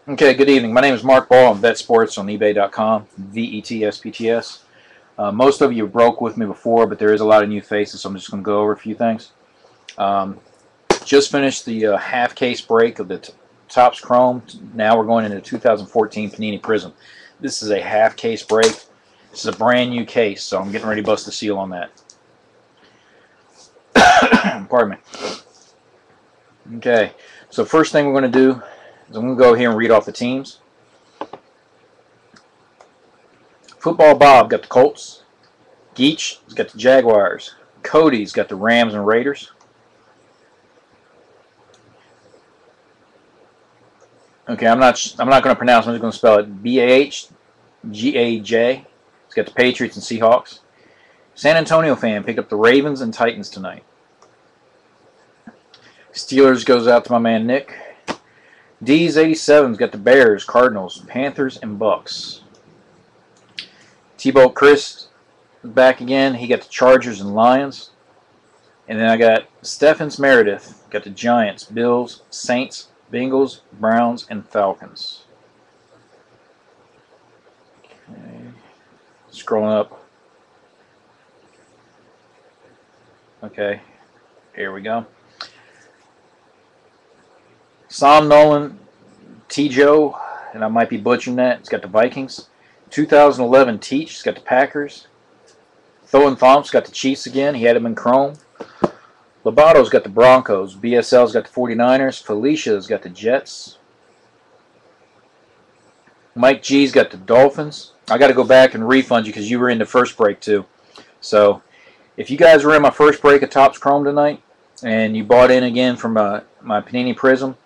Okay, good evening. My name is Mark Ball. I'm Vet Sports on eBay.com, VETSPTS. Most of you broke with me before, but there is a lot of new faces, so I'm just going to go over a few things. Just finished the half case break of the Topps Chrome. Now we're going into 2014 Panini Prizm. This is a half case break. This is a brand new case, so I'm getting ready to bust the seal on that. Pardon me. Okay, so first thing we're going to do is I'm going to go here and read off the teams. Football Bob got the Colts. Geach has got the Jaguars. Cody's got the Rams and Raiders. Okay, I'm not going to pronounce. I'm just going to spell it BAHGAJ. He's got the Patriots and Seahawks. San Antonio fan picked up the Ravens and Titans tonight. Steelers goes out to my man Nick. D's 87's got the Bears, Cardinals, Panthers, and Bucks. T-Bolt Chris is back again. He got the Chargers and Lions. And then I got Stephens Meredith. Got the Giants, Bills, Saints, Bengals, Browns, and Falcons. Okay. Scrolling up. Okay. Here we go. Sam Nolan, T. Joe, and I might be butchering that. It's got the Vikings. 2011 Teach, it's got the Packers. Thoen Thomp's got the Chiefs again. He had him in Chrome. Lobato's got the Broncos. BSL's got the 49ers. Felicia's got the Jets. Mike G's got the Dolphins. I got to go back and refund you because you were in the first break too. So if you guys were in my first break of Topps Chrome tonight and you bought in again from my Panini Prizm,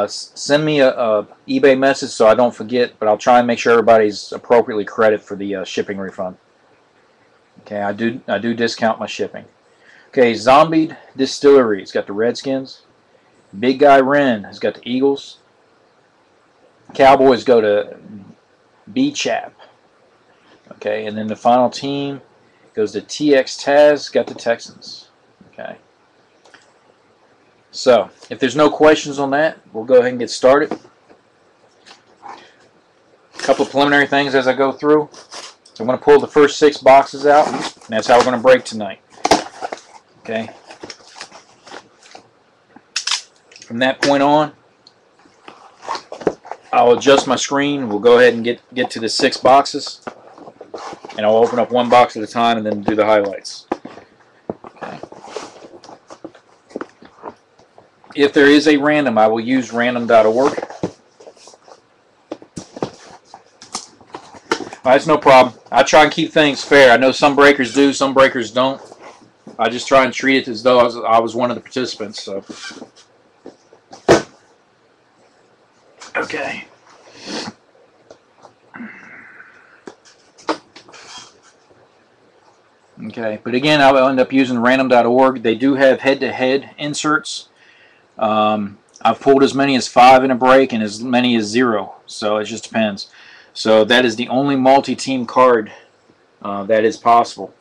send me a eBay message so I don't forget, but I'll try and make sure everybody's appropriately credited for the shipping refund. Okay, I do discount my shipping. Okay, Zombied Distillery has got the Redskins. Big Guy Wren has got the Eagles. Cowboys go to B-Chap. Okay, and then the final team goes to TX Taz, got the Texans. Okay. So, if there's no questions on that, we'll go ahead and get started. A couple of preliminary things as I go through. So I'm going to pull the first 6 boxes out, and that's how we're going to break tonight. Okay. From that point on, I'll adjust my screen. We'll go ahead and get to the 6 boxes, and I'll open up one box at a time and then do the highlights. Okay. If there is a random, I will use random.org. That's no problem. I try and keep things fair. I know some breakers do, some breakers don't. I just try and treat it as though I was one of the participants. So, okay. Okay, but again, I'll end up using random.org. They do have head-to-head inserts. I've pulled as many as 5 in a break and as many as 0, so it just depends. So that is the only multi-team card that is possible.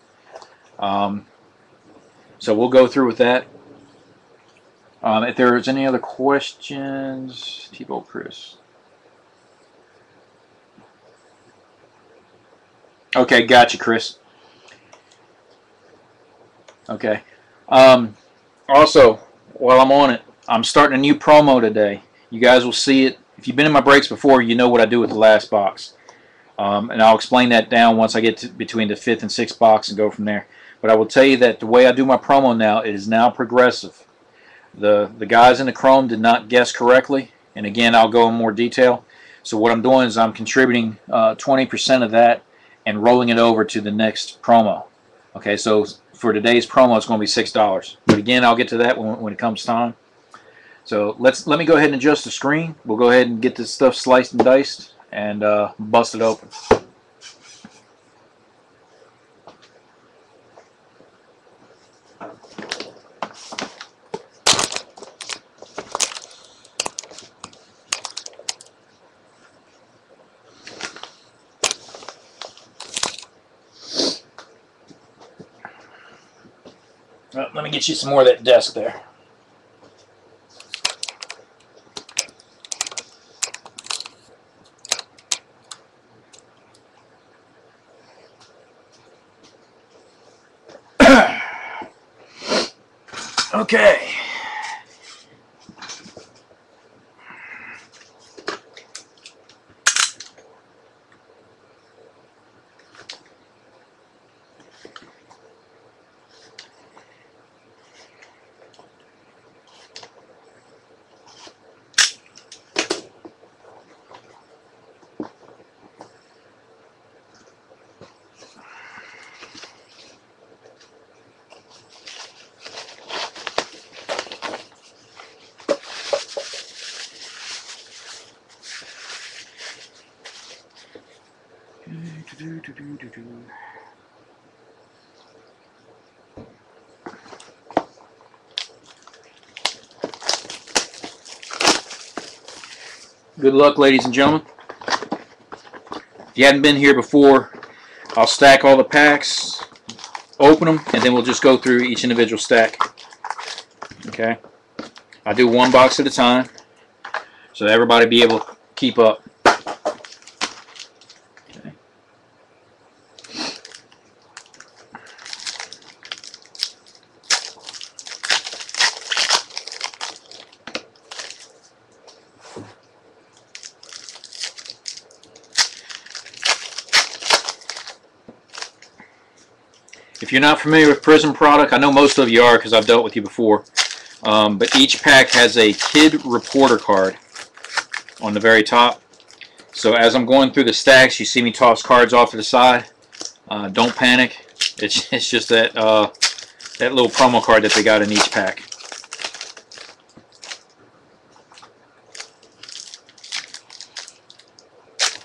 So we'll go through with that. If there's any other questions, T-Bolt Chris. Okay, gotcha, Chris. Okay. Also, while I'm on it, I'm starting a new promo today. You guys will see it. If you've been in my breaks before, you know what I do with the last box. And I'll explain that down once I get to between the 5th and 6th box and go from there. But I will tell you that the way I do my promo now, it is now progressive. The guys in the Chrome did not guess correctly. And again, I'll go in more detail. So what I'm doing is I'm contributing 20% of that and rolling it over to the next promo. Okay, so for today's promo, it's going to be $6. But again, I'll get to that when it comes time. So let me go ahead and adjust the screen. We'll go ahead and get this stuff sliced and diced and bust it open. Let me get you some more of that desk there. Okay. Good luck, ladies and gentlemen. If you hadn't been here before, I'll stack all the packs, open them, and then we'll just go through each individual stack. Okay? I do one box at a time, so everybody be able to keep up. Okay. If you're not familiar with Prizm product, I know most of you are because I've dealt with you before. But each pack has a kid reporter card on the very top. So as I'm going through the stacks, you see me toss cards off to the side. Don't panic. It's just that that little promo card that they got in each pack.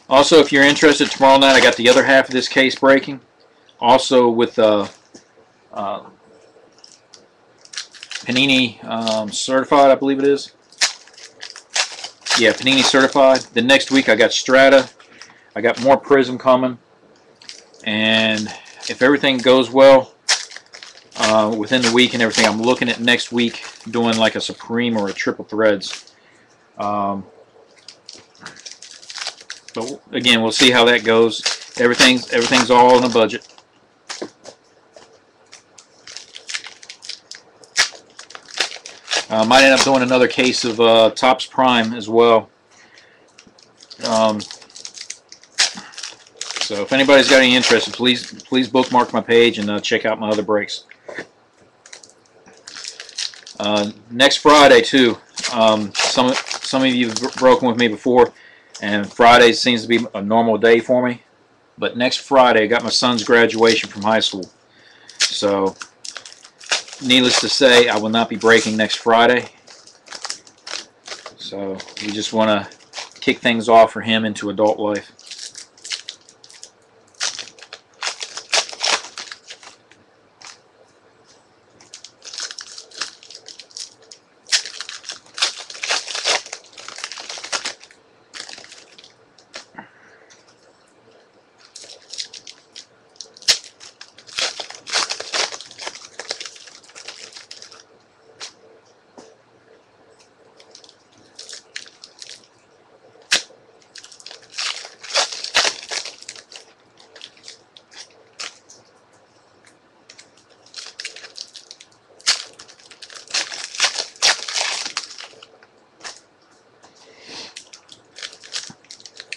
Also, if you're interested, tomorrow night I got the other half of this case breaking. Also with Panini certified, I believe it is. Yeah, Panini certified. Then next week I got Strata. I got more Prizm coming. And if everything goes well within the week and everything, I'm looking at next week doing like a Supreme or a Triple Threads. But again, we'll see how that goes. Everything's all on a budget. Might end up doing another case of Topps Prime as well. So if anybody's got any interest, please bookmark my page and check out my other breaks. Next Friday too. Some of you have broken with me before, and Friday seems to be a normal day for me. But next Friday, I got my son's graduation from high school. So, needless to say, I will not be breaking next Friday. So, we just want to kick things off for him into adult life.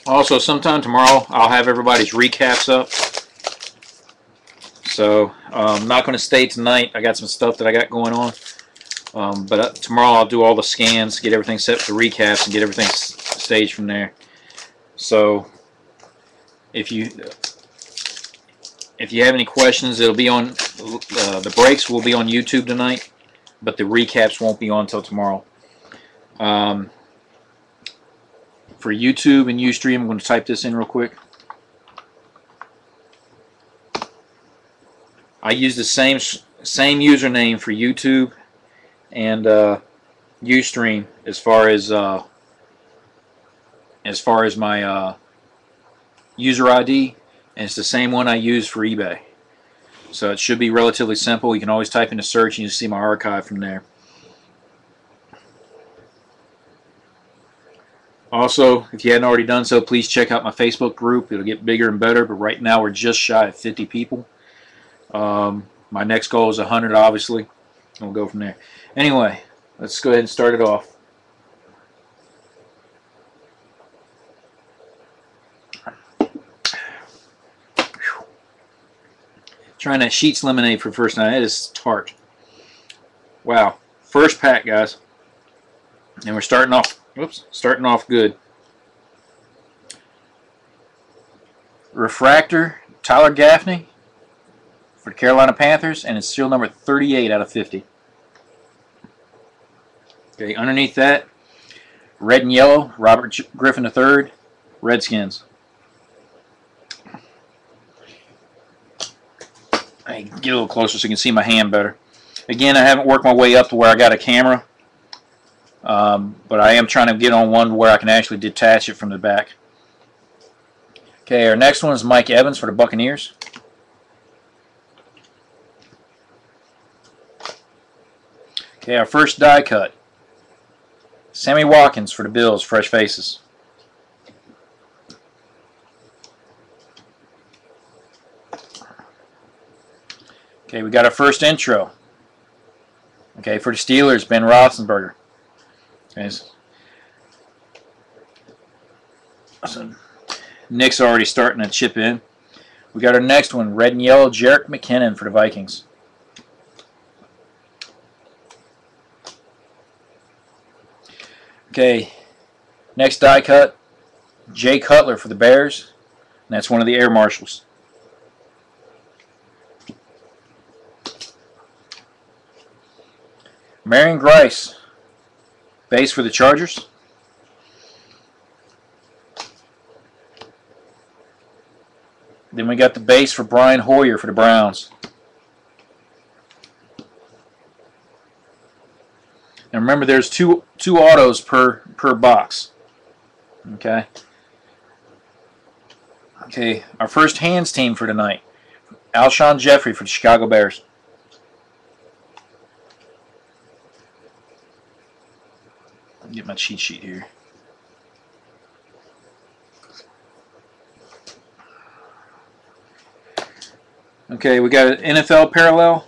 Also, sometime tomorrow, I'll have everybody's recaps up. So, I'm not going to stay tonight. I got some stuff that I got going on. But tomorrow I'll do all the scans, get everything set for recaps, and get everything staged from there. So, if you have any questions, it'll be on the breaks will be on YouTube tonight, but the recaps won't be on until tomorrow. For YouTube and Ustream, I'm going to type this in real quick. I use the same username for YouTube and Ustream as far as my user ID, and it's the same one I use for eBay. So it should be relatively simple. You can always type in a search and you see my archive from there. Also, if you hadn't already done so, please check out my Facebook group. It'll get bigger and better, but right now we're just shy of 50 people. My next goal is 100, obviously, and we'll go from there. Anyway, let's go ahead and start it off. Trying that Sheets lemonade for the first time. It is tart. Wow. First pack, guys. And we're starting off, starting off good. Refractor, Tyler Gaffney for the Carolina Panthers, and it's serial number 38 out of 50. Okay, underneath that, red and yellow, Robert Griffin III, Redskins. I get a little closer so you can see my hand better. Again, I haven't worked my way up to where I got a camera, but I am trying to get on one where I can actually detach it from the back. Okay, our next one is Mike Evans for the Buccaneers. Okay, our first die cut, Sammy Watkins for the Bills, Fresh Faces. Okay, we got our first intro. Okay, for the Steelers, Ben Roethlisberger. Okay, so Nick's already starting to chip in. We got our next one, red and yellow, Jerick McKinnon for the Vikings. Okay, next die cut, Jay Cutler for the Bears, and that's one of the Air Marshals. Marion Grice, base for the Chargers. Then we got the base for Brian Hoyer for the Browns. And remember, there's two autos per box. Okay. Okay, our first hands team for tonight, Alshon Jeffrey for the Chicago Bears. Get my cheat sheet here. Okay, we got an NFL parallel.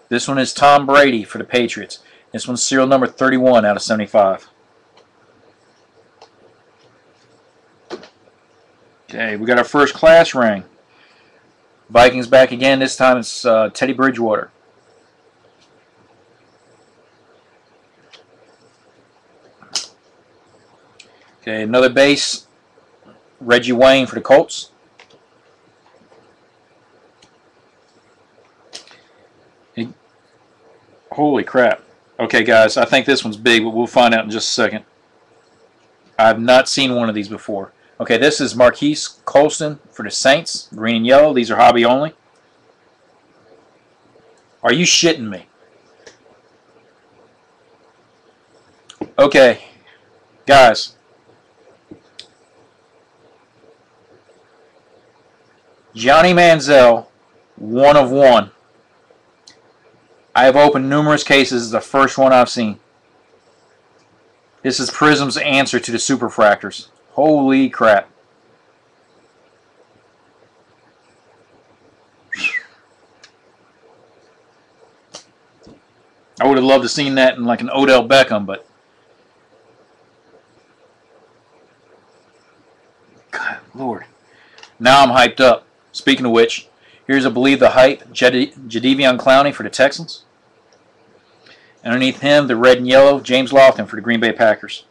This one is Tom Brady for the Patriots. This one's serial number 31 out of 75. Okay, we got our first class ring. Vikings back again. This time it's Teddy Bridgewater. Okay, another base, Reggie Wayne for the Colts. Holy crap. Okay, guys, I think this one's big, but we'll find out in just a second. I've not seen one of these before. Okay, this is Marquise Colston for the Saints, green and yellow. These are hobby only. Are you shitting me? Okay, guys. Johnny Manziel, 1 of 1. I have opened numerous cases. This is the first one I've seen. This is Prizm's answer to the Superfractors. Holy crap. I would have loved to have seen that in like an Odell Beckham, but God, Lord. Now I'm hyped up. Speaking of which, here's a Believe the Hype, Jadeveon Clowney for the Texans. Underneath him, the red and yellow, James Lofton for the Green Bay Packers.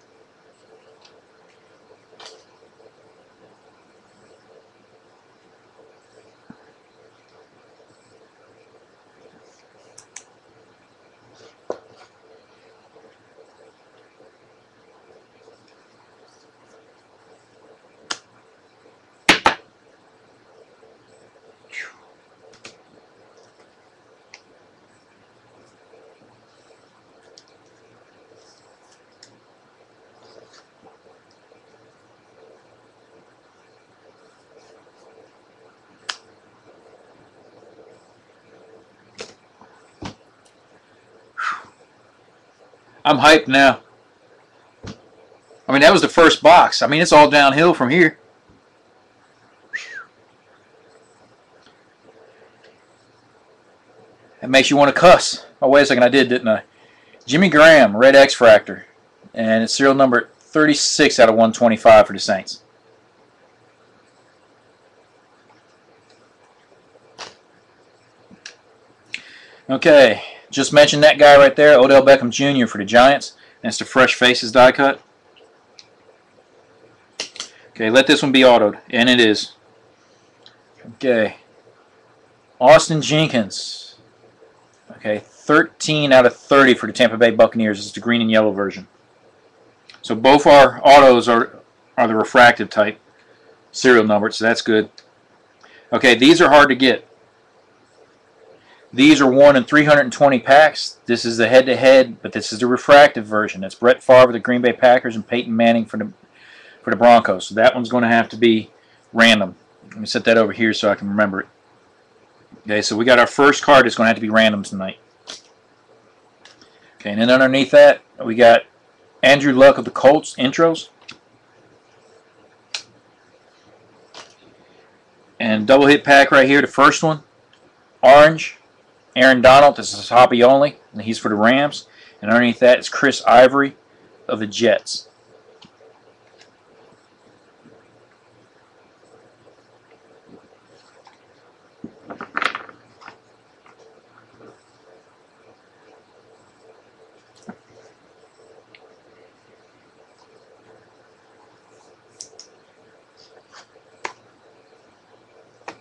I'm hyped now. I mean, that was the first box. I mean, it's all downhill from here. That makes you want to cuss. Oh, wait a second. I did, didn't I? Jimmy Graham, red X-Fractor. And it's serial number 36 out of 125 for the Saints. Okay, just mentioned that guy right there, Odell Beckham Jr. for the Giants. That's the Fresh Faces die cut. Okay, let this one be autoed, and it is. Okay, Austin Jenkins. Okay, 13 out of 30 for the Tampa Bay Buccaneers. It's the green and yellow version. So both our autos are the refractive type serial numbered, so that's good. Okay, these are hard to get. These are 1 in 320 packs. This is the head-to-head, but this is the refractive version. That's Brett Favre of the Green Bay Packers and Peyton Manning for the Broncos. So that one's going to have to be random. Let me set that over here so I can remember it. Okay, so we got our first card that's going to have to be random tonight. Okay, and then underneath that, we got Andrew Luck of the Colts intros. And double hit pack right here, the first one. Orange. Aaron Donald, this is hobby only, and he's for the Rams. And underneath that is Chris Ivory of the Jets.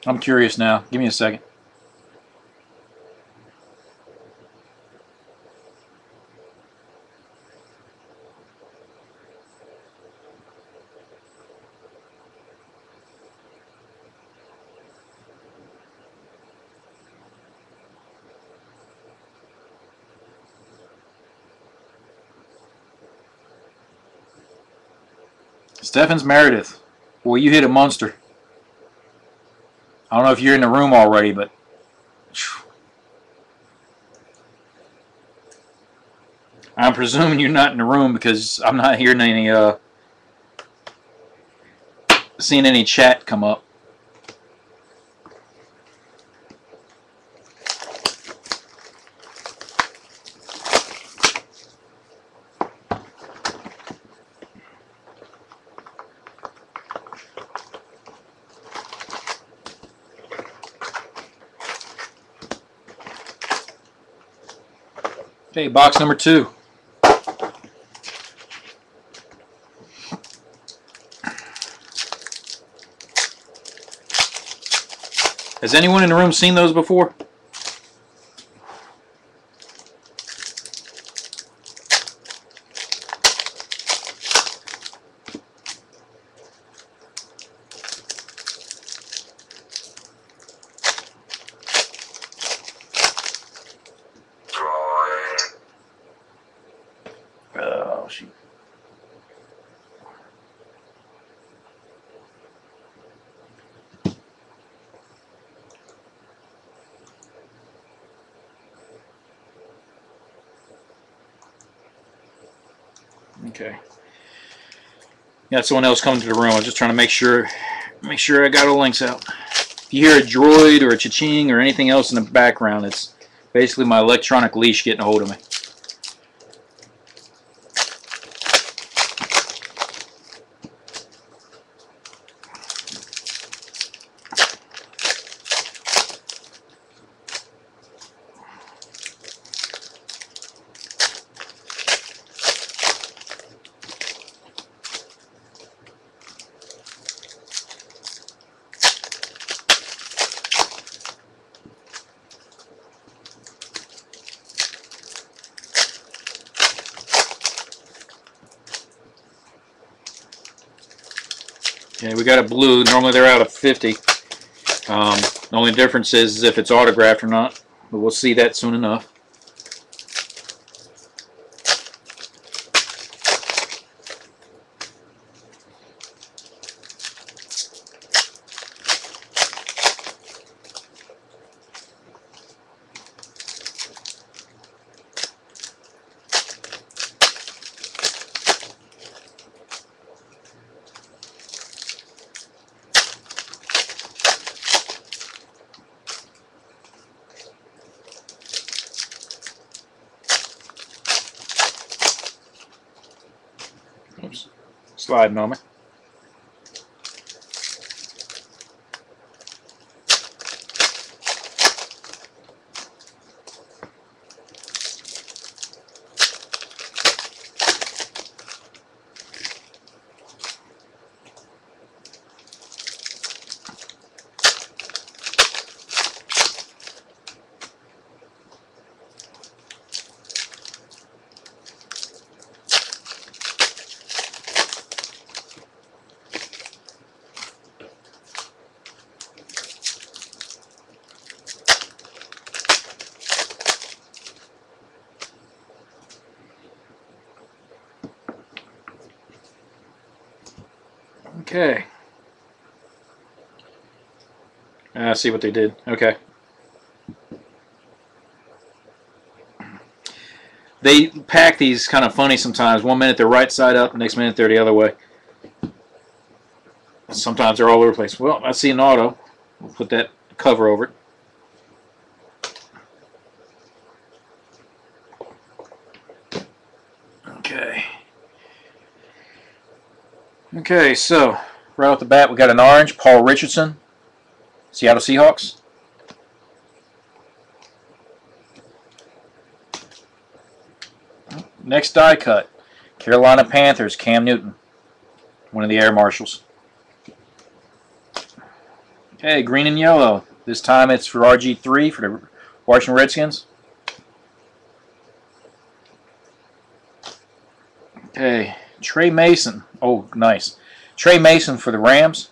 I'm curious now. Give me a second. Stephens Meredith. Boy, you hit a monster. I don't know if you're in the room already, but I'm presuming you're not in the room because I'm not hearing any seeing any chat come up. Okay, box number 2. Has anyone in the room seen those before? Oh, shoot. Okay. Got someone else coming to the room. I'm just trying to make sure I got all the links out. If you hear a droid or a cha-ching or anything else in the background, it's basically my electronic leash getting a hold of me. Okay, we got a blue. Normally they're out of 50. The only difference is if it's autographed or not. But we'll see that soon enough. sliding on me. Okay. I see what they did. Okay. They pack these kind of funny sometimes. 1 minute they're right side up, the next minute they're the other way. Sometimes they're all over the place. Well, I see an auto. We'll put that cover over it. Okay. Okay, so right off the bat we got an orange, Paul Richardson, Seattle Seahawks. Next die cut, Carolina Panthers, Cam Newton, one of the air marshals. Okay, green and yellow. This time it's for RG3 for the Washington Redskins. Okay, Trey Mason. Oh, nice. Trey Mason for the Rams.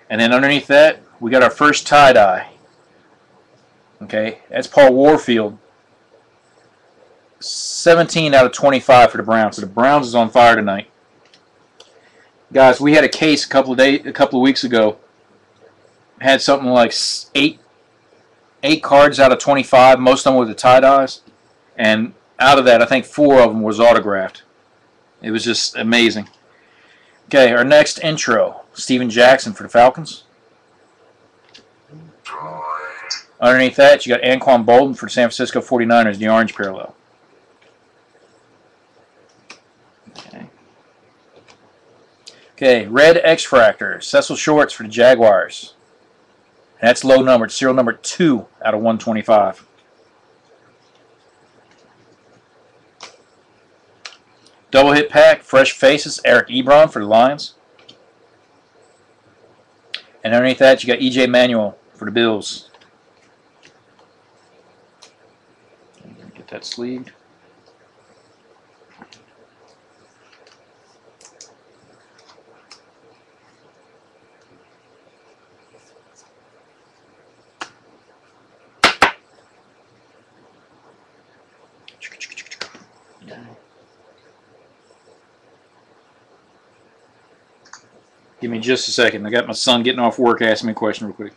And then underneath that, we got our first tie-dye. Okay, that's Paul Warfield. 17 out of 25 for the Browns. So the Browns is on fire tonight. Guys, we had a case a couple of weeks ago. Had something like eight cards out of 25, most of them were the tie-dyes. And out of that, I think 4 of them was autographed. It was just amazing. Okay, our next intro, Steven Jackson for the Falcons. Underneath that, you got Anquan Bolden for the San Francisco 49ers, the orange parallel. Okay, red X-Fractor, Cecil Shorts for the Jaguars. And that's low numbered, serial number 2 out of 125. Double hit pack, Fresh Faces, Eric Ebron for the Lions. And underneath that, you got EJ Manuel for the Bills. Get that sleeved. Give me just a second. I got my son getting off work asking me a question real quick.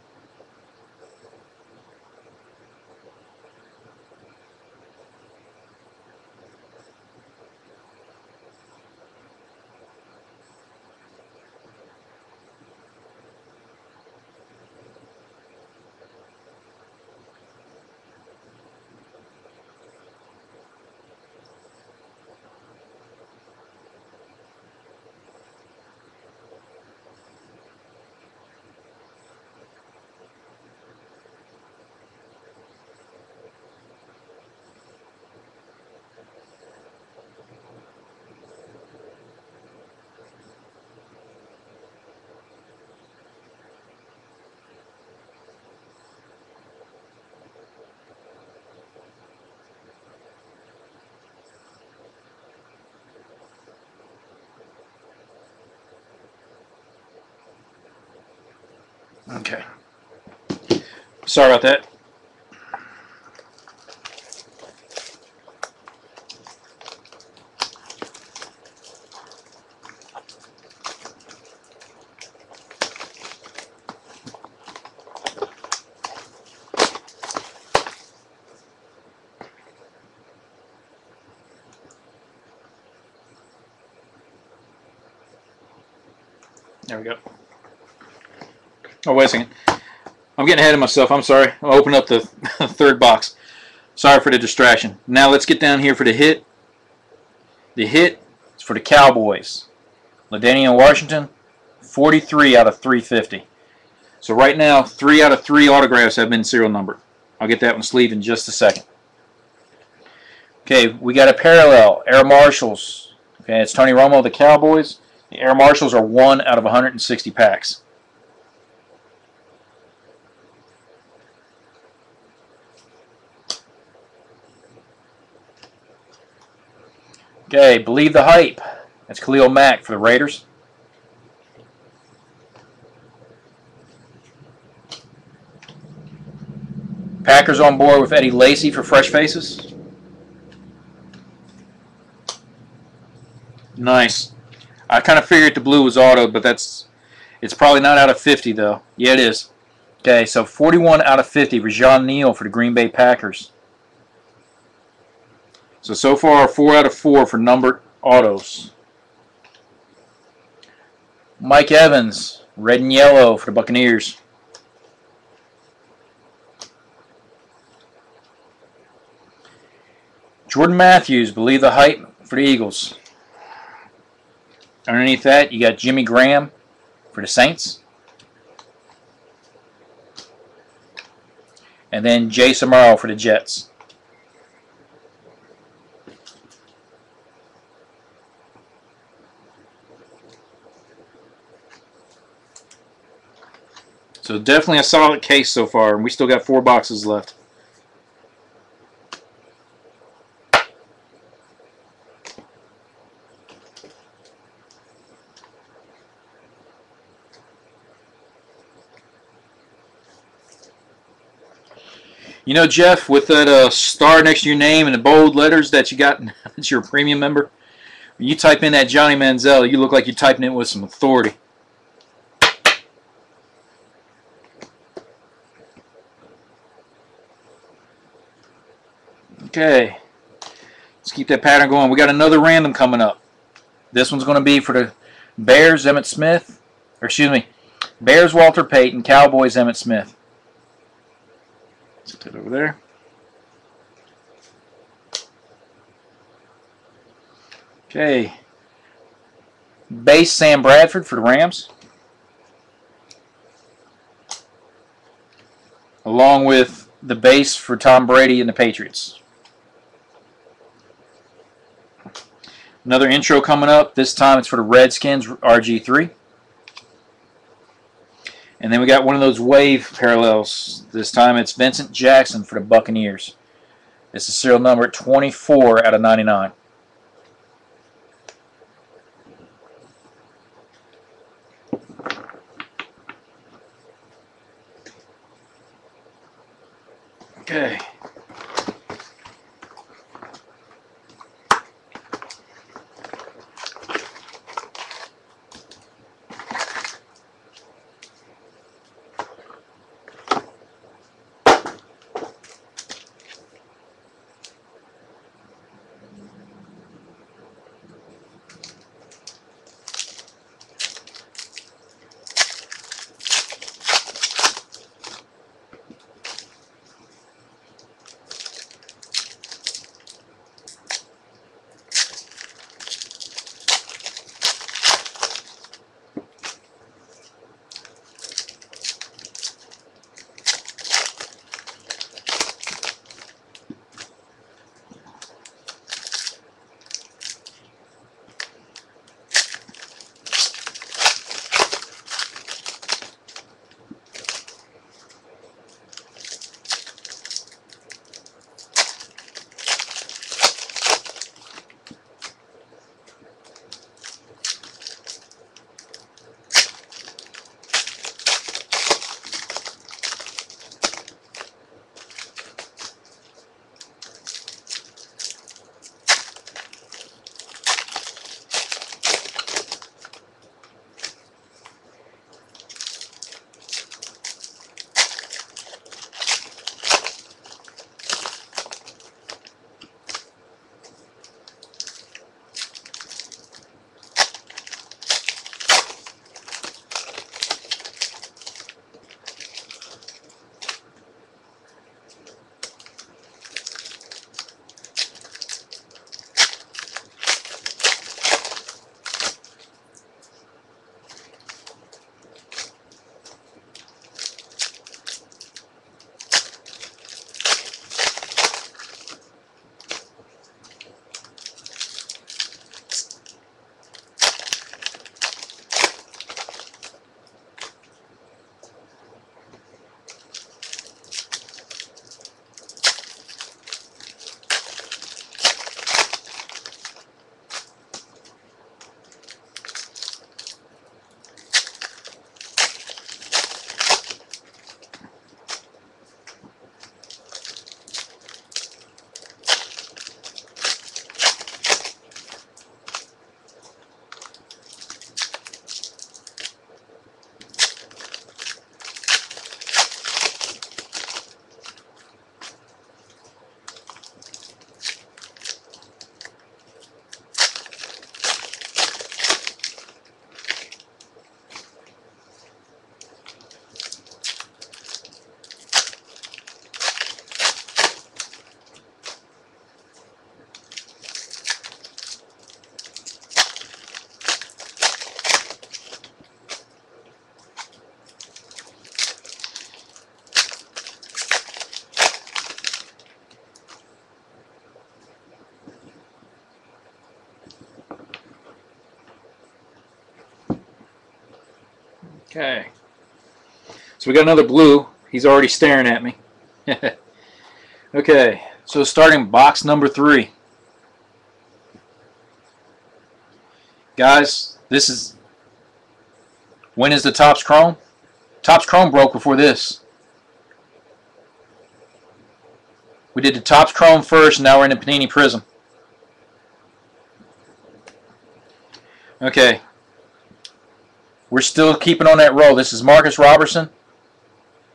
Okay. Sorry about that. There we go. Oh, wait a second. I'm getting ahead of myself. I'm sorry. I'll open up the third box. Sorry for the distraction. Now let's get down here for the hit. The hit It's for the Cowboys. LaDainian Washington, 43 out of 350. So right now, 3 out of 3 autographs have been serial numbered. I'll get that one sleeved in just a second. Okay, we got a parallel. Air Marshals. Okay, it's Tony Romo of the Cowboys. The Air Marshals are 1 out of 160 packs. Okay, Believe the Hype. That's Khalil Mack for the Raiders. Packers on board with Eddie Lacy for Fresh Faces. Nice. I kind of figured the blue was auto, but it's probably not out of 50 though. Yeah, it is. Okay, so 41 out of 50. Rajon Neal for the Green Bay Packers. So far, 4 out of 4 for numbered autos. Mike Evans, red and yellow for the Buccaneers. Jordan Matthews, Believe the Hype for the Eagles. Underneath that, you got Jimmy Graham for the Saints. And then Jay Samaro for the Jets. So definitely a solid case so far, and we still got 4 boxes left. You know, Jeff, with that star next to your name and the bold letters that you got, that you're a premium member, when you type in that Johnny Manziel, you look like you're typing it with some authority. Okay, let's keep that pattern going. We got another random coming up. This one's going to be for the Bears, Emmitt Smith. Or excuse me, Bears, Walter Payton, Cowboys, Emmitt Smith. Let's put it over there. Okay. Base, Sam Bradford for the Rams. Along with the base for Tom Brady and the Patriots. Another intro coming up. This time it's for the Redskins, RG3. And then we got one of those wave parallels. This time it's Vincent Jackson for the Buccaneers. This is serial number 24 out of 99. Okay. Okay. So we got another blue. He's already staring at me. Okay. So starting box number 3. Guys, this is... When is the Topps Chrome? Topps Chrome broke before this. We did the Topps Chrome first, now we're in the Panini Prizm. Okay. We're still keeping on that roll. This is Marcus Robertson.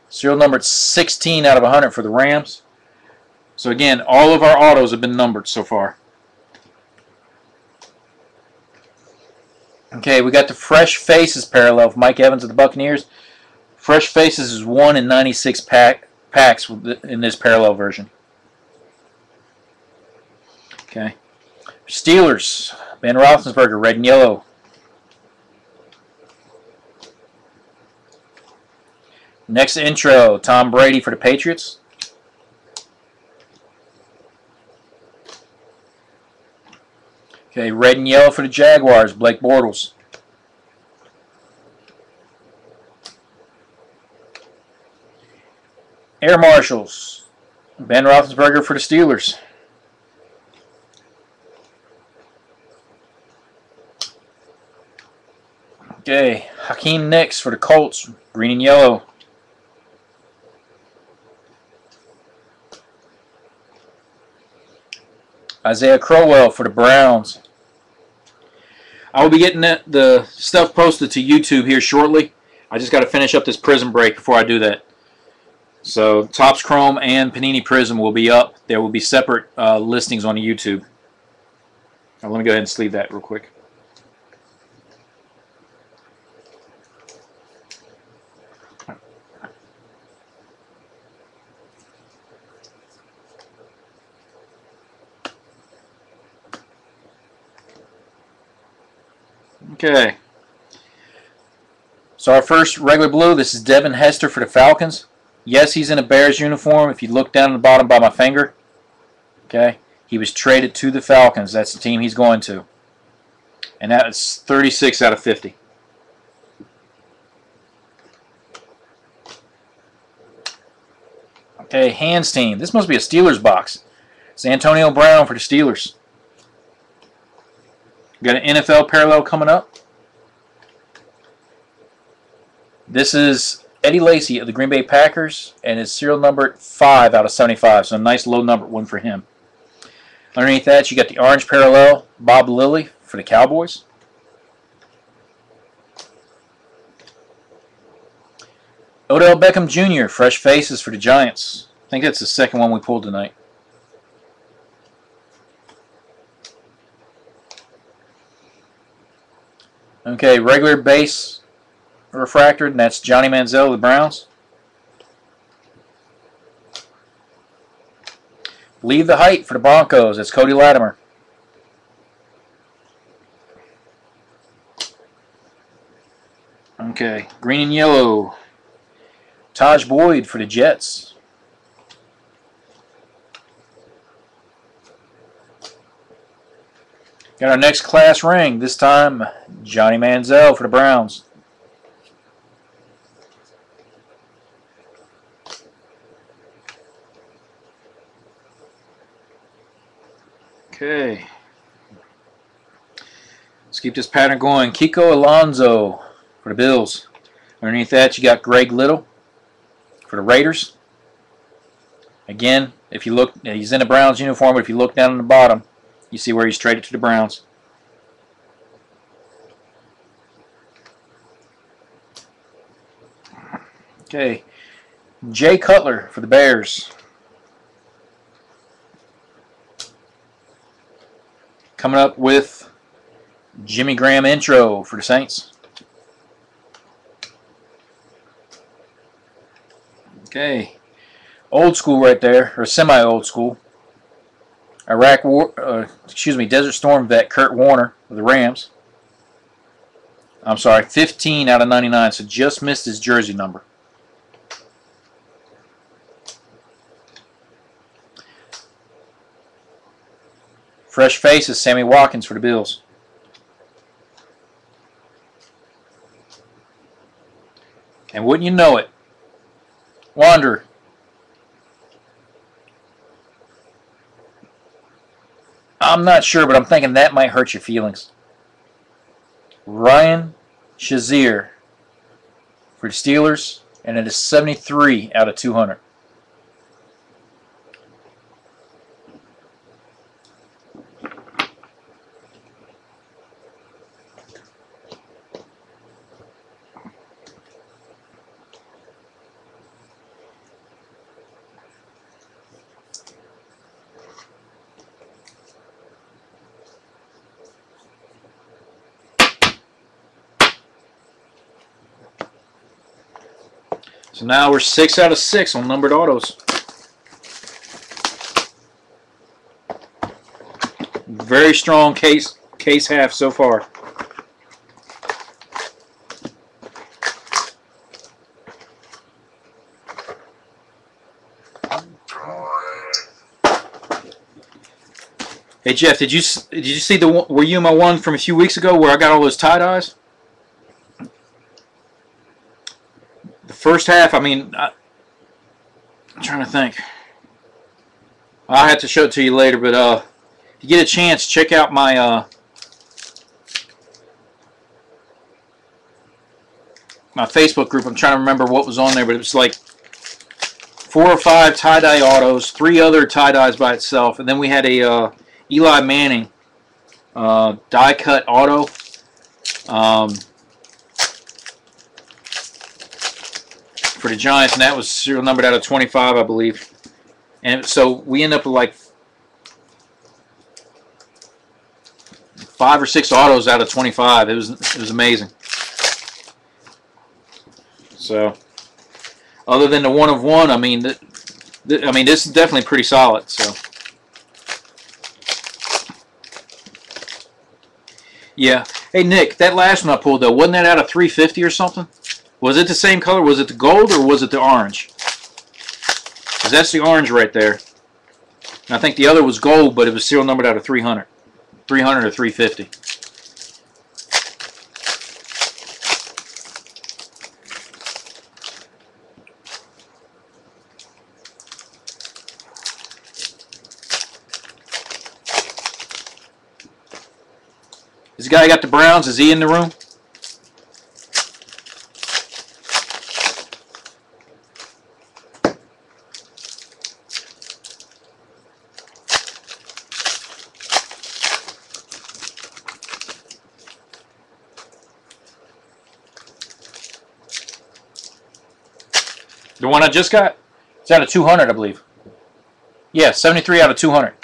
Serial numbered 16 out of 100 for the Rams. So again, all of our autos have been numbered so far. Okay, we got the Fresh Faces parallel of Mike Evans of the Buccaneers. Fresh Faces is 1 in 96 packs in this parallel version. Okay. Steelers, Ben Roethlisberger, red and yellow. Next intro, Tom Brady for the Patriots. Okay, red and yellow for the Jaguars, Blake Bortles. Air Marshals, Ben Roethlisberger for the Steelers. Okay, Hakeem Nicks for the Colts, green and yellow. Isaiah Crowell for the Browns. I will be getting the stuff posted to YouTube here shortly. I just got to finish up this Prizm break before I do that. So Topps Chrome and Panini Prizm will be up. There will be separate listings on YouTube. Now, let me go ahead and sleeve that real quick. Okay. So our first regular blue, this is Devin Hester for the Falcons. Yes, he's in a Bears uniform. If you look down at the bottom by my finger, okay, he was traded to the Falcons. That's the team he's going to. And that is 36 out of 50. Okay, Hands team. This must be a Steelers box. It's Antonio Brown for the Steelers. Got an NFL parallel coming up. This is Eddie Lacy of the Green Bay Packers, and it's serial numbered 5 out of 75, so a nice low number one for him. Underneath that, you got the orange parallel, Bob Lilly for the Cowboys. Odell Beckham Jr., Fresh Faces for the Giants. I think that's the second one we pulled tonight. Okay, regular base refractor, and that's Johnny Manziel of the Browns. Leave the Height for the Broncos, that's Cody Latimer. Okay, green and yellow, Taj Boyd for the Jets. Got our next class ring, this time Johnny Manziel for the Browns. Okay. Let's keep this pattern going. Kiko Alonso for the Bills. Underneath that, you got Greg Little for the Raiders. Again, if you look, he's in a Browns uniform, but if you look down on the bottom, you see where he's traded to the Browns. Okay. Jay Cutler for the Bears. Coming up with Jimmy Graham intro for the Saints. Okay. Old school right there, or semi-old school. Desert Storm vet Kurt Warner of the Rams. I'm sorry, 15 out of 99, so just missed his jersey number. Fresh Faces, Sammy Watkins for the Bills. And wouldn't you know it, Wander. I'm not sure, but I'm thinking that might hurt your feelings. Ryan Shazier for the Steelers, and it is 73 out of 200. So now we're 6 out of 6 on numbered autos. Very strong case half so far. Hey Jeff, did you see the one, were you in my one from a few weeks ago where I got all those tie-dyes? The first half, I mean, I'm trying to think. I'll have to show it to you later, but if you get a chance, check out my my Facebook group. I'm trying to remember what was on there, but it was like 4 or 5 tie-dye autos, 3 other tie-dyes by itself, and then we had a Eli Manning die-cut auto. For the Giants, and that was serial numbered out of 25, I believe. And so we end up with like 5 or 6 autos out of 25. It was amazing. So, other than the 1 of 1, I mean, I mean, this is definitely pretty solid. So, yeah. Hey Nick, that last one I pulled though, wasn't that out of 350 or something? Was it the same color? Was it the gold or was it the orange? Because that's the orange right there. And I think the other was gold, but it was serial numbered out of 300. 300 or 350. This guy got the Browns. Is he in the room? The one I just got? It's out of 200, I believe. Yeah, 73 out of 200.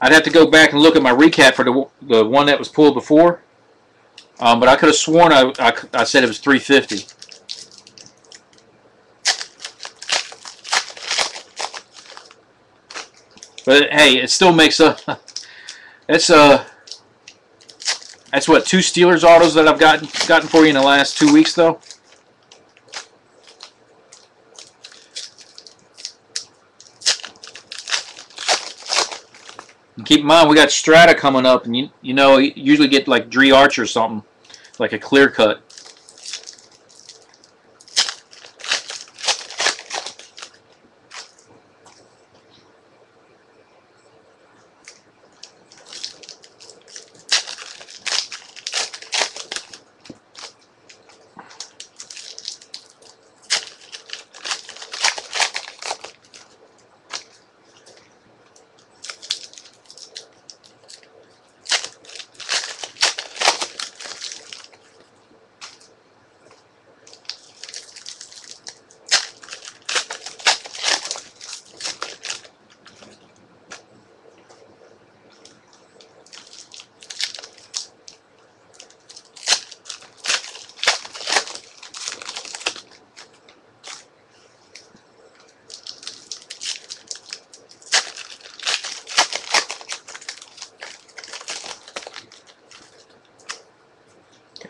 I'd have to go back and look at my recap for the one that was pulled before. But I could have sworn I said it was 350. But hey, it still makes a... That's what, 2 Steelers autos that I've gotten for you in the last 2 weeks, though. And keep in mind, we got Strata coming up, and you know, you usually get like Dree Archer or something, like a clear cut.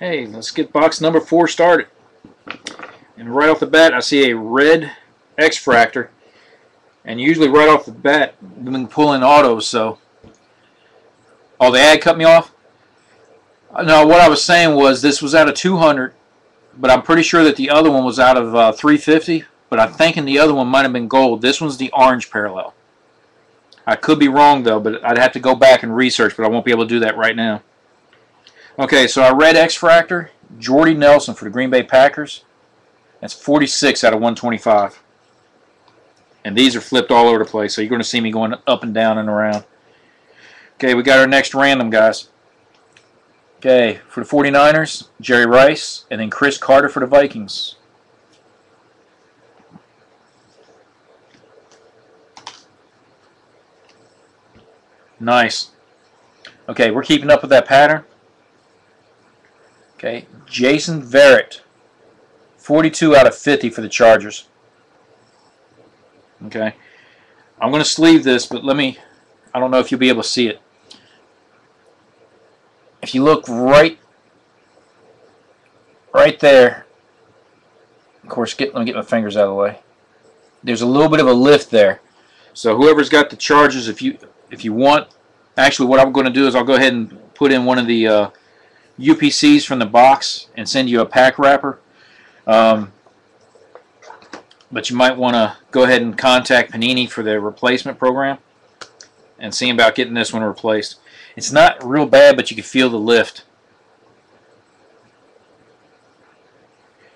Okay, let's get box number 4 started. And right off the bat, I see a red X-Fractor. And usually right off the bat, we've been pulling autos, so... Oh, the ad cut me off? No, what I was saying was this was out of 200, but I'm pretty sure that the other one was out of 350. But I'm thinking the other one might have been gold. This one's the orange parallel. I could be wrong though, but I'd have to go back and research, but I won't be able to do that right now. Okay, so our red X-Fractor, Jordy Nelson for the Green Bay Packers. That's 46 out of 125. And these are flipped all over the place, so you're going to see me going up and down and around. Okay, we got our next random, guys. Okay, for the 49ers, Jerry Rice, and then Chris Carter for the Vikings. Nice. Okay, we're keeping up with that pattern. Okay, Jason Verrett, 42 out of 50 for the Chargers. Okay, I'm going to sleeve this, but I don't know if you'll be able to see it. If you look right there, of course, let me get my fingers out of the way. There's a little bit of a lift there. So whoever's got the Chargers, if you want, actually what I'm going to do is I'll go ahead and put in one of the UPCs from the box and send you a pack wrapper. But you might want to go ahead and contact Panini for their replacement program and see about getting this one replaced. It's not real bad, but you can feel the lift.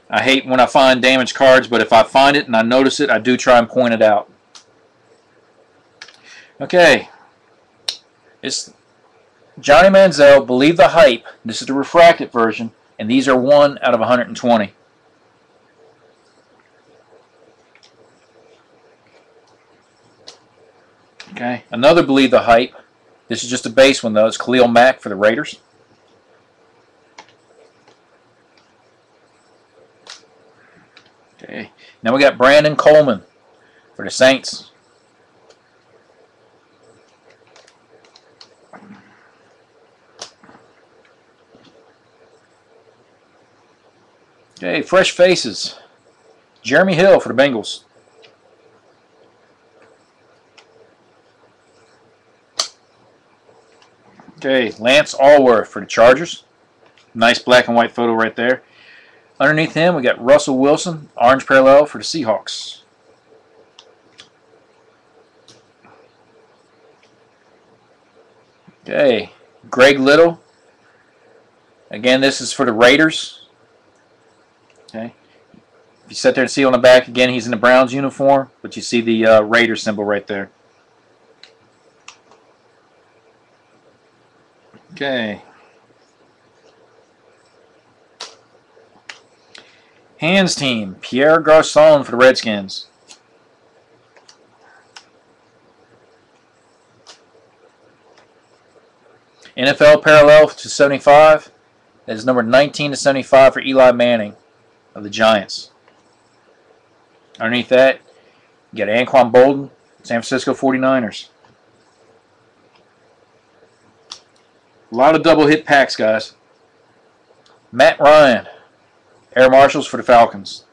I hate when I find damaged cards, but if I find it and I notice it, I do try and point it out. Okay. It's Johnny Manziel, Believe the Hype. This is the refracted version, and these are 1 out of 120. Okay, another Believe the Hype. This is just a base one, though. It's Khalil Mack for the Raiders. Okay, now we got Brandon Coleman for the Saints. Okay, fresh faces. Jeremy Hill for the Bengals. Okay, Lance Allworth for the Chargers. Nice black and white photo right there. Underneath him, we got Russell Wilson, orange parallel for the Seahawks. Okay, Greg Little. Again, this is for the Raiders. Okay. If you sit there and see on the back, again, he's in the Browns uniform, but you see the Raiders symbol right there. Okay. Hands team, Pierre Garçon for the Redskins. NFL parallel to 75. That is number 19 to 75 for Eli Manning of the Giants. Underneath that, you got Anquan Bolden, San Francisco 49ers. A lot of double hit packs, guys. Matt Ryan, Air Marshals for the Falcons.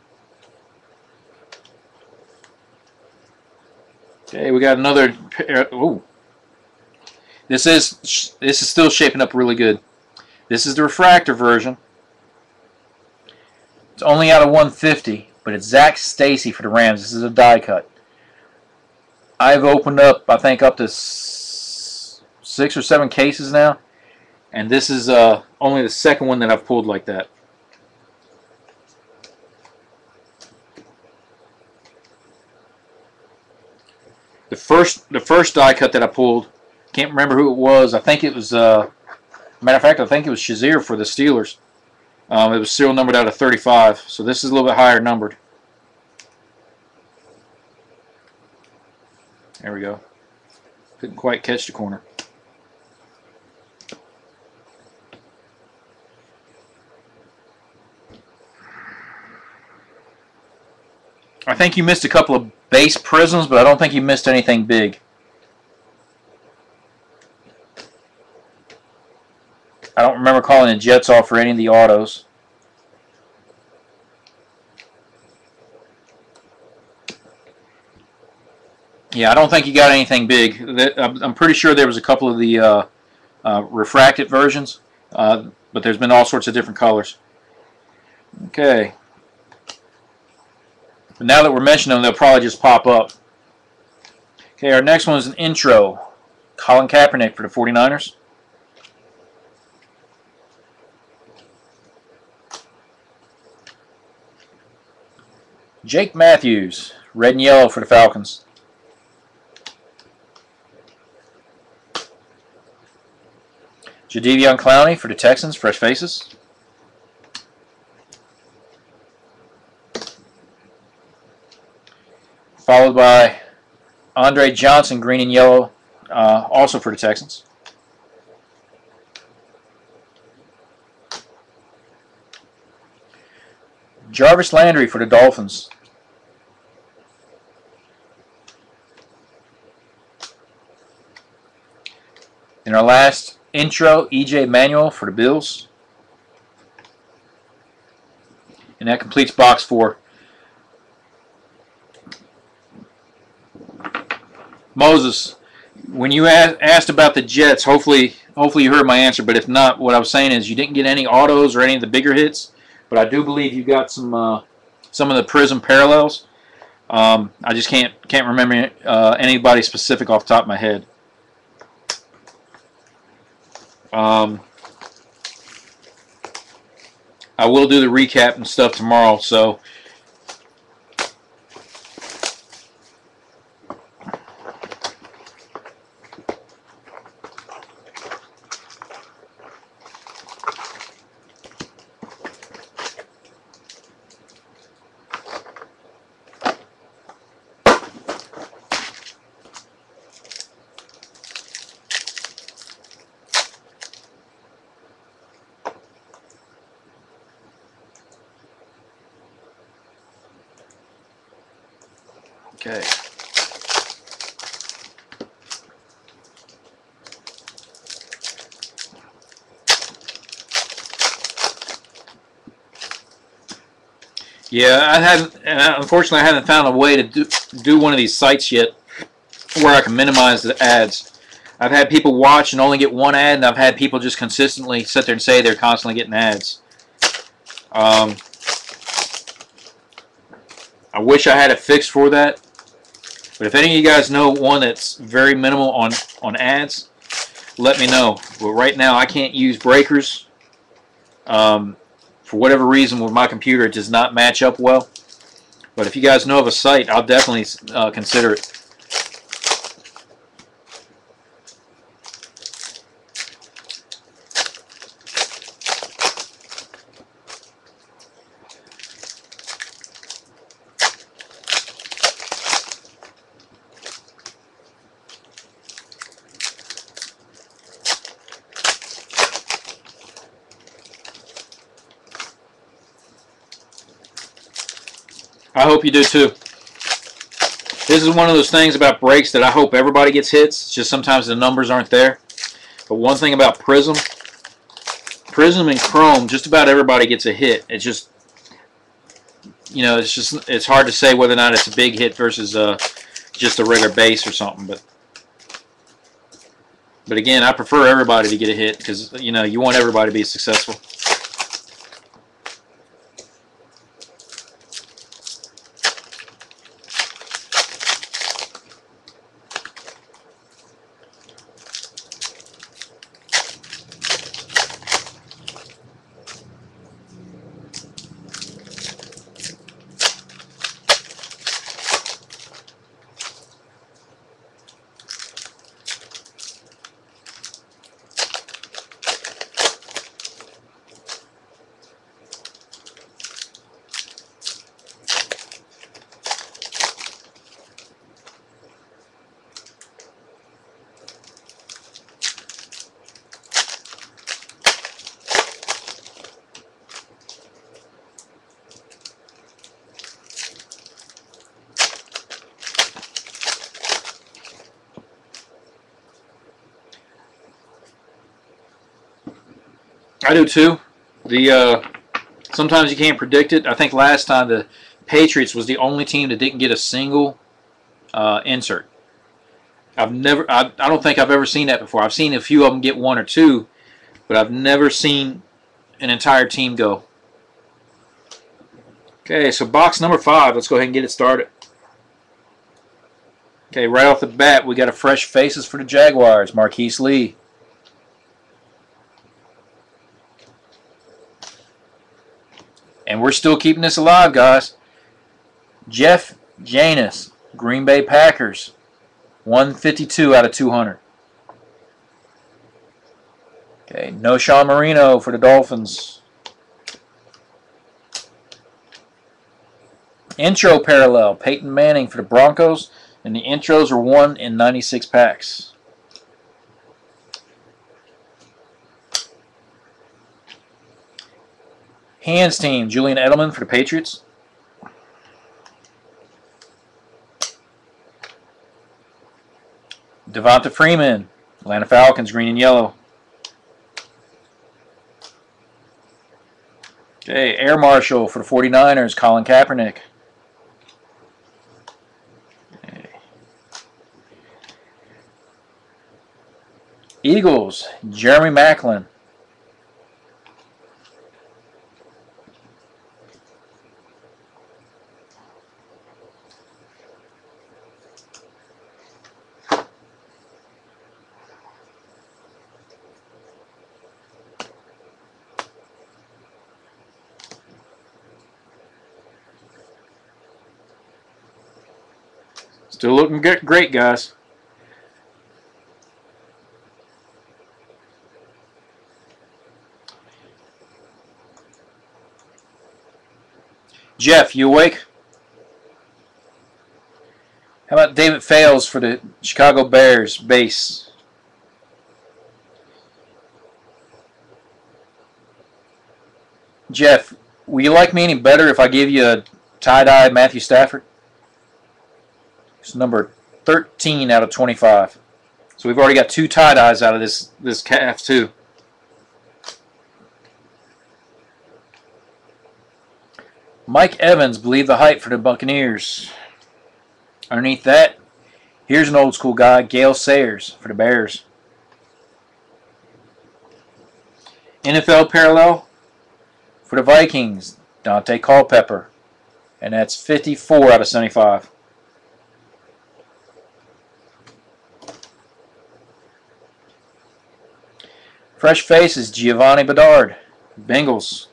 Okay, we got another pair. Ooh. This is still shaping up really good. This is the refractor version. It's only out of 150, but it's Zach Stacy for the Rams. This is a die cut. I've opened up, I think, up to 6 or 7 cases now, and this is only the second one that I've pulled like that. The first die cut that I pulled, can't remember who it was. I think it was, matter of fact, I think it was Shazier for the Steelers. It was serial numbered out of 35, so this is a little bit higher numbered. There we go. Couldn't quite catch the corner. I think you missed a couple of base prisms, but I don't think you missed anything big. I don't remember calling the Jets off for any of the autos. Yeah, I don't think you got anything big. I'm pretty sure there was a couple of the refracted versions. but there's been all sorts of different colors. Okay. But now that we're mentioning them, they'll probably just pop up. Okay, our next one is an intro. Colin Kaepernick for the 49ers. Jake Matthews, red and yellow for the Falcons. Jadeveon Clowney for the Texans, fresh faces. Followed by Andre Johnson, green and yellow, also for the Texans. Jarvis Landry for the Dolphins. And our last intro, E.J. Manuel for the Bills. And that completes box 4. Moses, when you asked about the Jets, hopefully you heard my answer, but if not, what I was saying is you didn't get any autos or any of the bigger hits, but I do believe you got some of the Prizm parallels. I just can't remember anybody specific off the top of my head. I will do the recap and stuff tomorrow, so okay. Yeah, unfortunately, I haven't found a way to do one of these sites yet where I can minimize the ads. I've had people watch and only get one ad, and I've had people just consistently sit there and say they're constantly getting ads. I wish I had a fix for that. But if any of you guys know one that's very minimal on ads, let me know. But right now, I can't use breakers. For whatever reason, with my computer, it does not match up well. But if you guys know of a site, I'll definitely consider it. I hope you do too. This is one of those things about breaks that I hope everybody gets hits. It's just sometimes the numbers aren't there. But one thing about Prizm and Chrome, just about everybody gets a hit. It's just, you know, it's hard to say whether or not it's a big hit versus just a regular base or something. But again, I prefer everybody to get a hit because, you know, you want everybody to be successful. I do too. Sometimes you can't predict it. I think last time the Patriots was the only team that didn't get a single insert. I don't think I've ever seen that before. I've seen a few of them get one or two, but I've never seen an entire team go. Okay, so box number 5. Let's go ahead and get it started. Okay, right off the bat, we got a fresh faces for the Jaguars, Marquise Lee. And we're still keeping this alive, guys. Jeff Janis, Green Bay Packers, 152 out of 200. Okay, no Sean Marino for the Dolphins. Intro parallel, Peyton Manning for the Broncos, and the intros are 1 in 96 packs. Hands team, Julian Edelman for the Patriots. Devonta Freeman, Atlanta Falcons, green and yellow. Okay, Air Marshal for the 49ers, Colin Kaepernick. Eagles, Jeremy Maclin. Still looking great, guys. Jeff, you awake? How about David Fales for the Chicago Bears base? Jeff, will you like me any better if I give you a tie-dye Matthew Stafford? It's number 13 out of 25. So we've already got 2 tie-dyes out of this calf too. Mike Evans, believe the hype for the Buccaneers. Underneath that, here's an old school guy, Gale Sayers for the Bears. NFL parallel for the Vikings, Dante Culpepper. And that's 54 out of 75. Fresh faces, Giovanni Bedard, Bengals.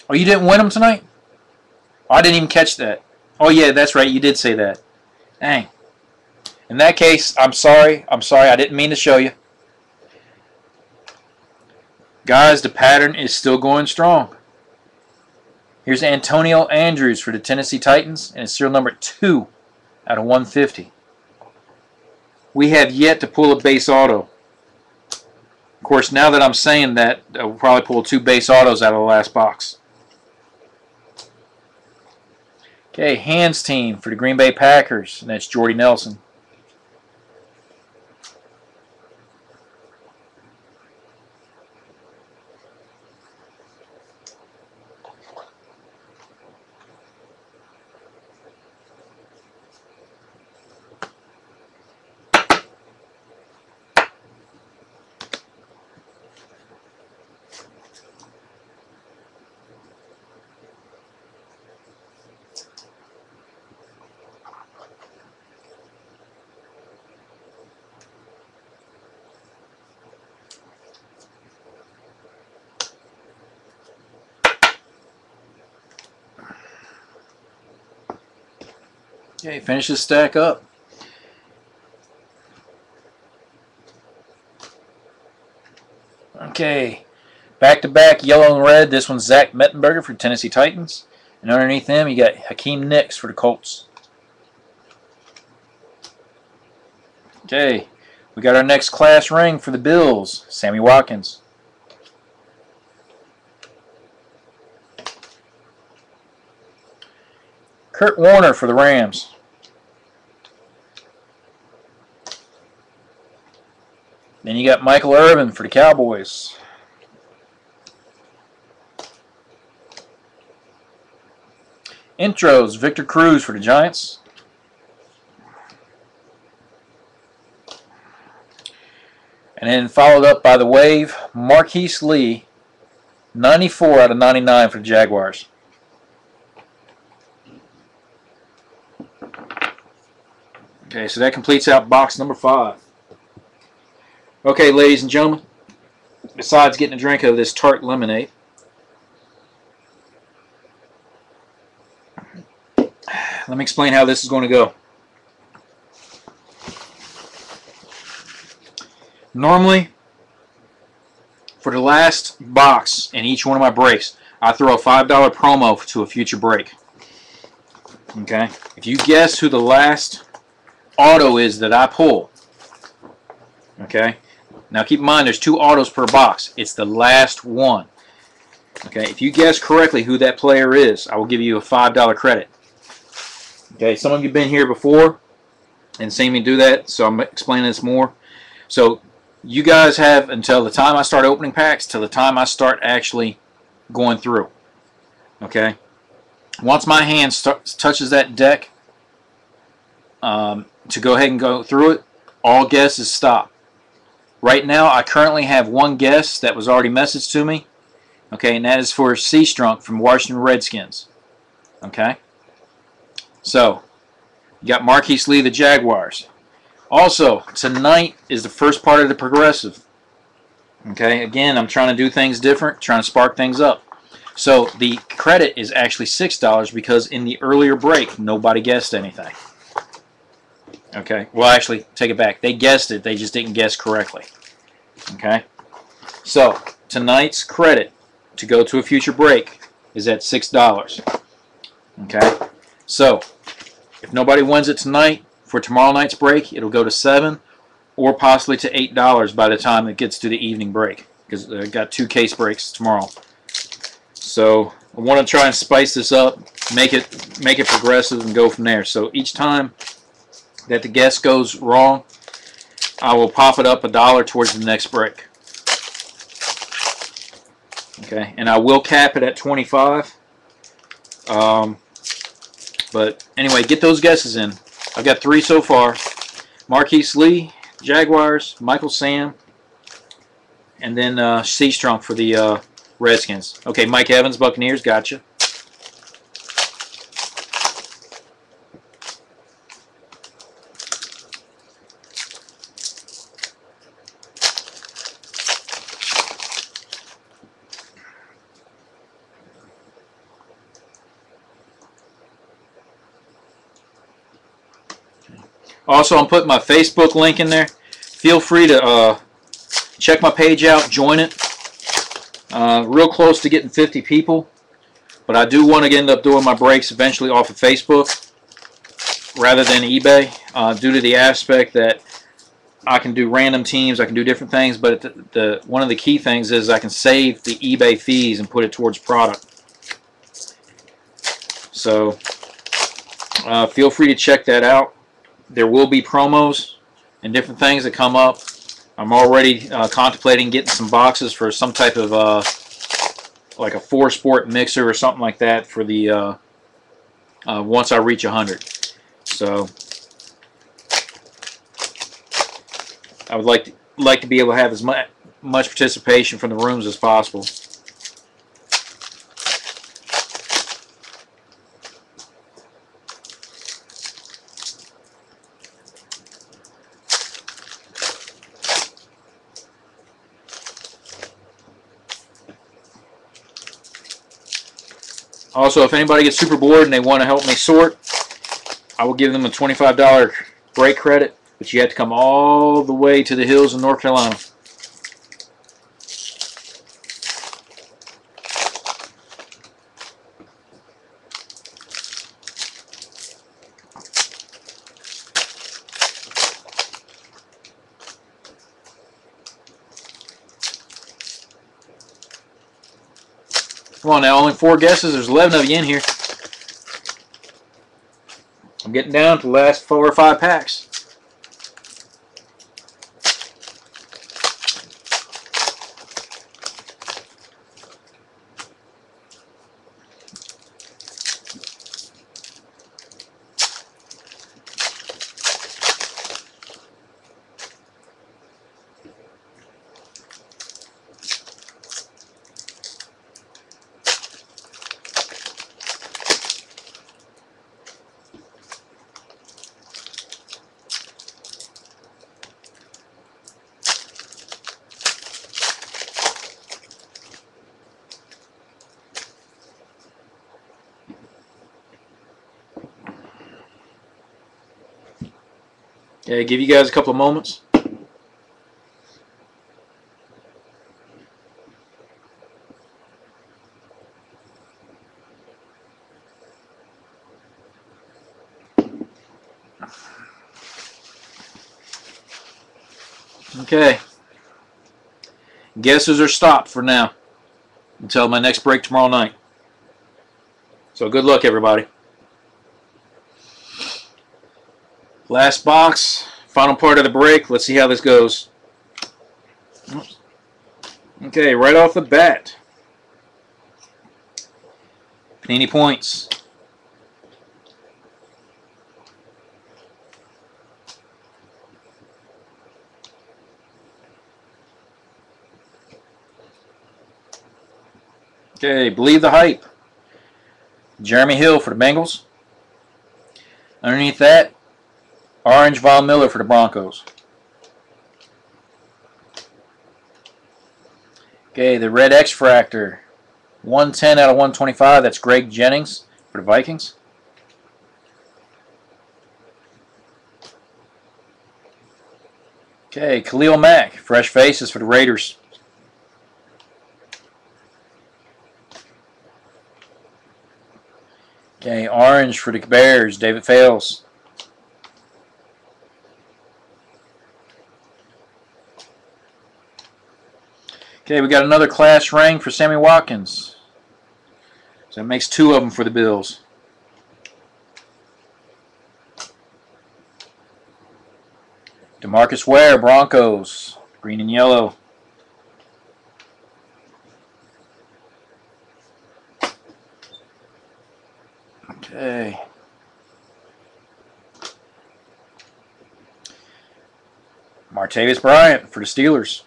Oh, you didn't win them tonight? Oh, I didn't even catch that. Oh, yeah, that's right. You did say that. Dang. In that case, I'm sorry. I didn't mean to show you. Guys, the pattern is still going strong. Here's Antonio Andrews for the Tennessee Titans, and it's serial number 2 out of 150. We have yet to pull a base auto. Of course, now that I'm saying that, we'll probably pull 2 base autos out of the last box. Okay, hands team for the Green Bay Packers, and that's Jordy Nelson. Okay, finish this stack up. Okay, back-to-back yellow and red. This one's Zach Mettenberger for Tennessee Titans. And underneath them, you got Hakeem Nicks for the Colts. Okay, we got our next class ring for the Bills, Sammy Watkins. Kurt Warner for the Rams. Then you got Michael Irvin for the Cowboys. Intros, Victor Cruz for the Giants. And then followed up by the wave, Marquise Lee, 94 out of 99 for the Jaguars. Okay, so that completes out box number 5. Okay, ladies and gentlemen, besides getting a drink of this tart lemonade, let me explain how this is going to go. Normally, for the last box in each one of my breaks, I throw a $5 promo to a future break. Okay? If you guess who the last auto is that I pull, okay? Now keep in mind there's 2 autos per box. It's the last one. Okay? If you guess correctly who that player is, I will give you a $5 credit. Okay? Some of you have been here before and seen me do that, so I'm explaining this more. So you guys have until the time I start opening packs, till the time I start actually going through. Okay? Once my hand touches that deck to go ahead and go through it, all guesses stop. Right now, I currently have one guess that was already messaged to me. Okay, and that is for C-Strunk from Washington Redskins. Okay? So, you got Marquise Lee, the Jaguars. Also, tonight is the first part of the progressive. Okay, again, I'm trying to do things different, trying to spark things up. So the credit is actually $6 because in the earlier break, nobody guessed anything. Okay, well, actually, take it back. They guessed it, they just didn't guess correctly. Okay, so tonight's credit to go to a future break is at $6. Okay, so if nobody wins it tonight, for tomorrow night's break, it'll go to $7 or possibly to $8 by the time it gets to the evening break, because I got 2 case breaks tomorrow. So I want to try and spice this up, make it progressive, and go from there. So each time that the guess goes wrong, I will pop it up $1 towards the next break. Okay, and I will cap it at 25. But anyway, get those guesses in. I've got 3 so far. Marquise Lee, Jaguars, Michael Sam, and then C-Strunk for the Redskins. Okay, Mike Evans, Buccaneers, gotcha. Also, I'm putting my Facebook link in there. Feel free to check my page out, join it. Real close to getting 50 people, but I do want to end up doing my breaks eventually off of Facebook rather than eBay, due to the aspect that I can do random teams, I can do different things, but one of the key things is I can save the eBay fees and put it towards product. So feel free to check that out. There will be promos and different things that come up. I'm already contemplating getting some boxes for some type of like a 4-sport mixer or something like that for the once I reach 100. So I would like to be able to have as much participation from the rooms as possible. Also, if anybody gets super bored and they want to help me sort, I will give them a $25 break credit, but you have to come all the way to the hills of North Carolina. Come on now, only 4 guesses. There's 11 of you in here. I'm getting down to the last 4 or 5 packs. Okay, give you guys a couple of moments. Okay. Guesses are stopped for now until my next break tomorrow night. So good luck, everybody. Last box, final part of the break. Let's see how this goes. Okay, right off the bat, Panini points. Okay, Believe the Hype. Jeremy Hill for the Bengals. Underneath that, Orange Von Miller for the Broncos. Okay, the Red X-Fractor. 110 out of 125. That's Greg Jennings for the Vikings. Okay, Khalil Mack. Fresh Faces for the Raiders. Okay, Orange for the Bears. David Fales. Okay, we got another class ring for Sammy Watkins. So that makes 2 of them for the Bills. DeMarcus Ware, Broncos. Green and yellow. Okay. Martavis Bryant for the Steelers.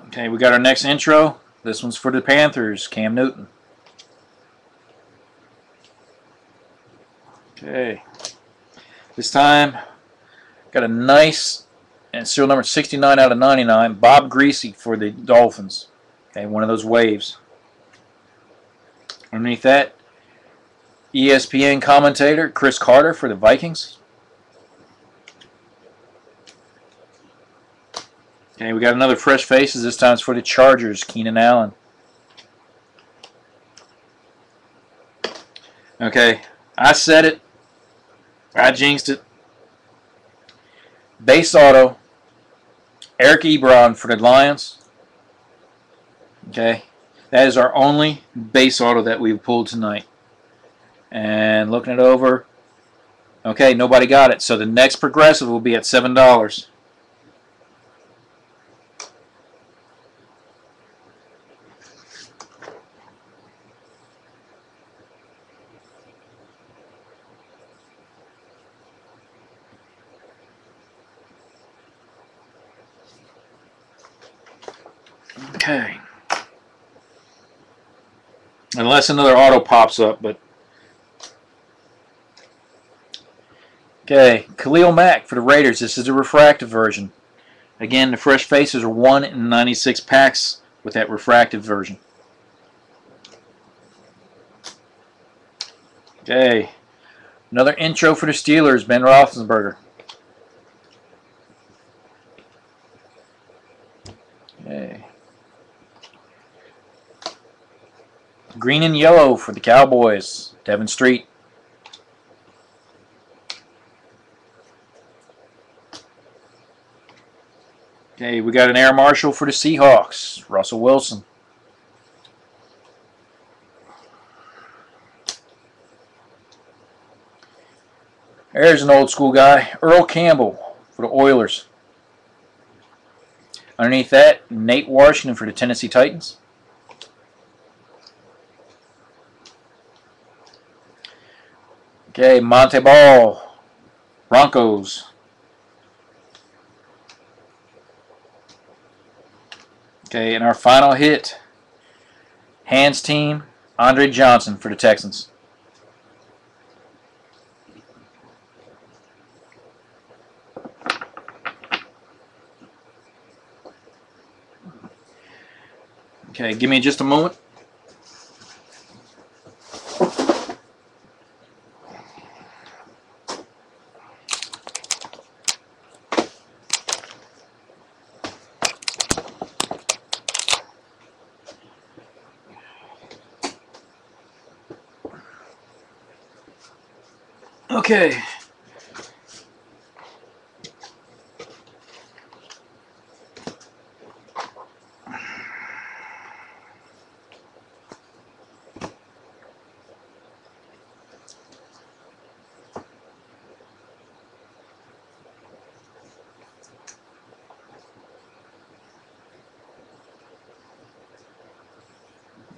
Okay, we got our next intro. This one's for the Panthers, Cam Newton. Okay. This time, got a nice, and serial number 69 out of 99, Bob Greasy for the Dolphins. Okay, one of those waves. Underneath that, ESPN commentator Chris Carter for the Vikings. Okay, we got another Fresh Faces. This time it's for the Chargers, Keenan Allen. Okay, I said it. I jinxed it. Base auto, Eric Ebron for the Lions. Okay, that is our only base auto that we've pulled tonight. And looking it over, okay, nobody got it. So the next progressive will be at $7. Okay. Unless another auto pops up, but okay, Khalil Mack for the Raiders. This is a refractive version. Again, the Fresh Faces are 1 in 96 packs with that refractive version. Okay, another intro for the Steelers, Ben Roethlisberger. Okay. Green and yellow for the Cowboys, Devin Street. Okay, we got an Air Marshal for the Seahawks, Russell Wilson. There's an old school guy, Earl Campbell for the Oilers. Underneath that, Nate Washington for the Tennessee Titans. Okay, Monte Ball, Broncos. Okay, and our final hit, Hands Team, Andre Johnson for the Texans. Okay, give me just a moment. Okay.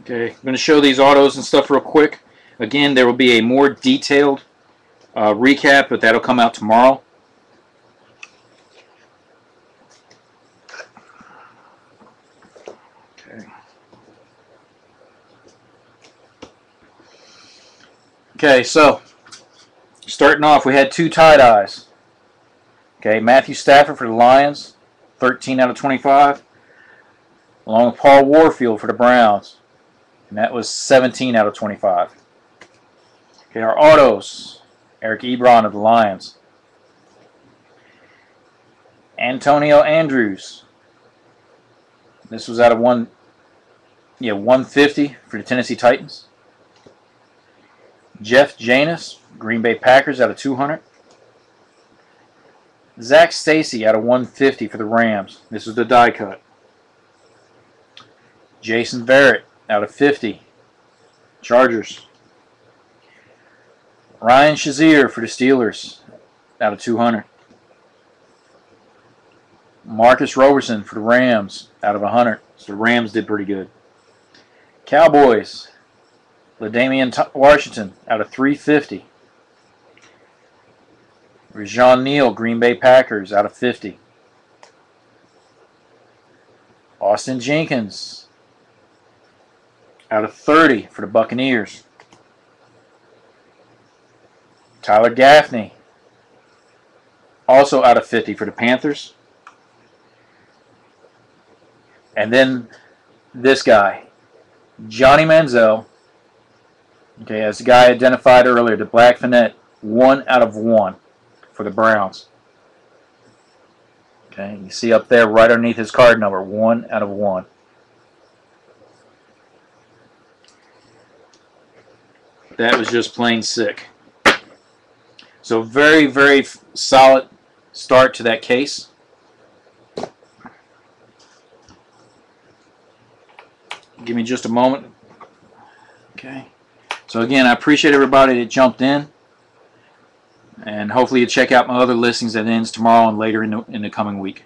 Okay, I'm going to show these autos and stuff real quick. Again, there will be a more detailed recap, but that'll come out tomorrow. Okay. Okay, so starting off, we had 2 tie-dyes. Okay, Matthew Stafford for the Lions, 13 out of 25, along with Paul Warfield for the Browns, and that was 17 out of 25. Okay, our autos, Eric Ebron of the Lions, Antonio Andrews. This was out of 150 for the Tennessee Titans. Jeff Janis, Green Bay Packers, out of 200. Zach Stacy out of 150 for the Rams. This was the die cut. Jason Verrett out of 50. Chargers. Ryan Shazier for the Steelers out of 200. Marcus Roberson for the Rams out of 100. So the Rams did pretty good. Cowboys. LaDainian Washington out of 350. Rajon Neal, Green Bay Packers out of 50. Austin Jenkins out of 30 for the Buccaneers. Tyler Gaffney also out of 50 for the Panthers. And then this guy, Johnny Manziel. Okay, as the guy identified earlier, the Black Finette, 1 out of 1 for the Browns. Okay, you see up there right underneath his card number, 1 out of 1. That was just plain sick. So very, very solid start to that case. Give me just a moment. Okay. So again, I appreciate everybody that jumped in. And hopefully you check out my other listings that ends tomorrow and later in the coming week.